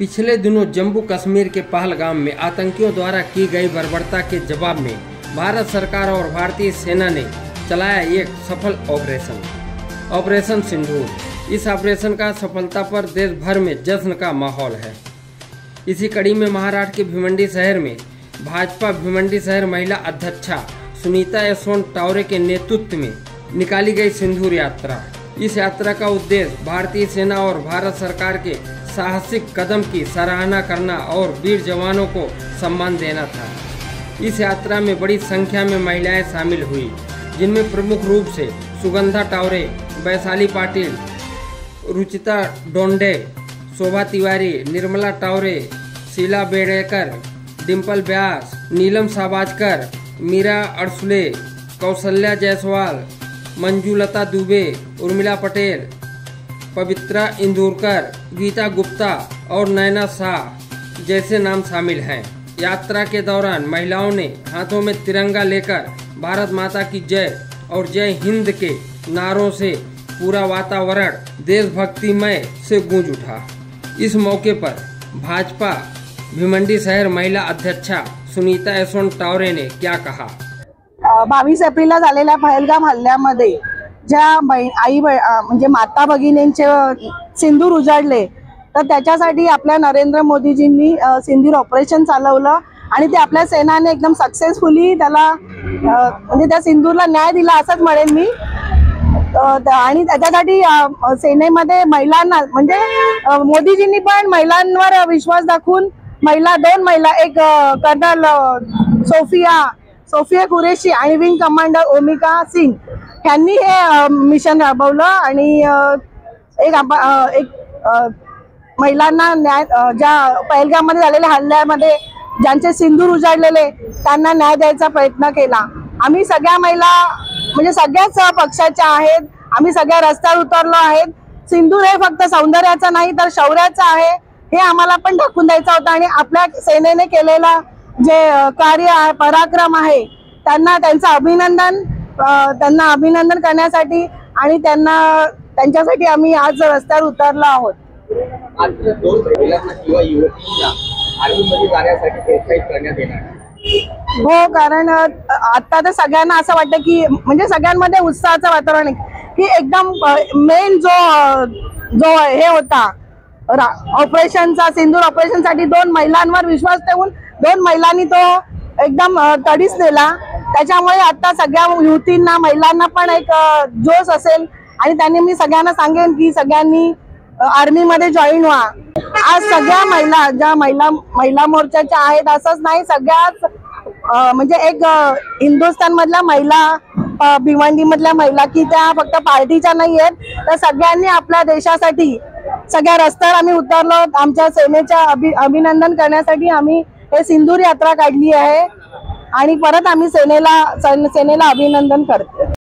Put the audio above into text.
पिछले दिनों जम्मू कश्मीर के पहलगाम में आतंकियों द्वारा की गई बर्बरता के जवाब में भारत सरकार और भारतीय सेना ने चलाया एक सफल ऑपरेशन सिंदूर। इस ऑपरेशन का सफलता पर देश भर में जश्न का माहौल है। इसी कड़ी में महाराष्ट्र के भिवंडी शहर में भाजपा भिवंडी शहर महिला अध्यक्षा सुनीता यशवंत टावरे के नेतृत्व में निकाली गई सिंदूर यात्रा। इस यात्रा का उद्देश्य भारतीय सेना और भारत सरकार के साहसिक कदम की सराहना करना और वीर जवानों को सम्मान देना था। इस यात्रा में बड़ी संख्या में महिलाएं शामिल हुई, जिनमें प्रमुख रूप से सुगंधा टावरे, वैशाली पाटिल, रुचिता डोंडे, शोभा तिवारी, निर्मला टावरे, शीला बेड़ेकर, डिम्पल व्यास, नीलम साबाजकर, मीरा अड़सुले, कौशल्या जायसवाल, मंजुलता दुबे, उर्मिला पटेल, पवित्रा इंदुरकर, गीता गुप्ता और नैना शाह जैसे नाम शामिल हैं। यात्रा के दौरान महिलाओं ने हाथों में तिरंगा लेकर भारत माता की जय और जय हिंद के नारों से पूरा वातावरण देशभक्तिमय से गूंज उठा। इस मौके पर भाजपा भिवंडी शहर महिला अध्यक्षा सुनीता यशवंत टावरे ने क्या कहा। 22 एप्रिलला झालेल्या पहलगाम हल्ल्यामध्ये ज्या आई म्हणजे माता भगिनींचे सिंदूर उजाडले, तर त्याच्यासाठी आपल्या नरेंद्र मोदीजींनी सिंदूर ऑपरेशन चालवलं आणि ते आपल्या सेनाने एकदम सक्सेसफुली त्याला म्हणजे त्या सिंदूरला न्याय दिला असंच म्हणेन मी। आणि त्याच्यासाठी सेनेमध्ये महिलांना म्हणजे मोदीजींनी पण महिलांवर विश्वास दाखवून दोन महिला एक कर्नल सोफिया कुरेशी आणि विंग कमांडर ओमिका सिंग यांनी हे मिशन राबवलं आणि एक महिलांना न्याय ज्या पहलगाममध्ये झालेल्या हल्ल्यामध्ये ज्यांचे सिंदूर उजाडलेले त्यांना न्याय द्यायचा प्रयत्न केला। आम्ही सगळ्या महिला म्हणजे सगळ्याच पक्षाच्या आहेत, आम्ही सगळ्या रस्त्यावर उतरलो आहेत। सिंदूर हे फक्त सौंदर्याचं नाही तर शौर्याचं आहे, हे आम्हाला पण दाखवून द्यायचं होतं आणि आपल्या सेनेने केलेला जे कार्य आहे, पराक्रम आहे, त्यांचं अभिनंदन करण्यासाठी आणि त्यांच्यासाठी आम्ही आज रस्त्यावर उतरलो आहोत। आजच्या 2 महिलांना किंवा युवतींना आर्मीमध्ये जाण्यासाठी प्रोत्साहित करण्यात येणार। हो, कारण आता तर सगळ्यांना असं वाटतं की म्हणजे सगळ्यांमध्ये उत्साहाचं वातावरण आहे की एकदम मेन जो हे होता ऑपरेशनचा सिंदूर ऑपरेशनसाठी 2 महिलांवर विश्वास ठेवून 2 महिलांनी तो एकदम तडीस नेला। त्याच्यामुळे आता सगळ्या युवतींना महिलांना पण एक जोश असेल आणि त्यांनी मी सगळ्यांना सांगेन की सगळ्यांनी आर्मी मध्ये जॉईन व्हा। आज सगळ्या महिला ज्या महिला मोर्चाच्या आहेत असंच नाही, सगळ्याच म्हणजे एक हिंदुस्थान मधल्या महिला, भिवंडी मधल्या महिला की त्या फक्त पार्टीच्या नाही आहेत, तर सगळ्यांनी आपल्या देशासाठी सगळ्या रस्त्यावर आम्ही उतरलो। आमच्या सेनेच्या अभिनंदन करण्यासाठी आम्ही हे सिंदूर यात्रा काढली आहे आणि परत आम्ही सेनेला अभिनंदन करतो।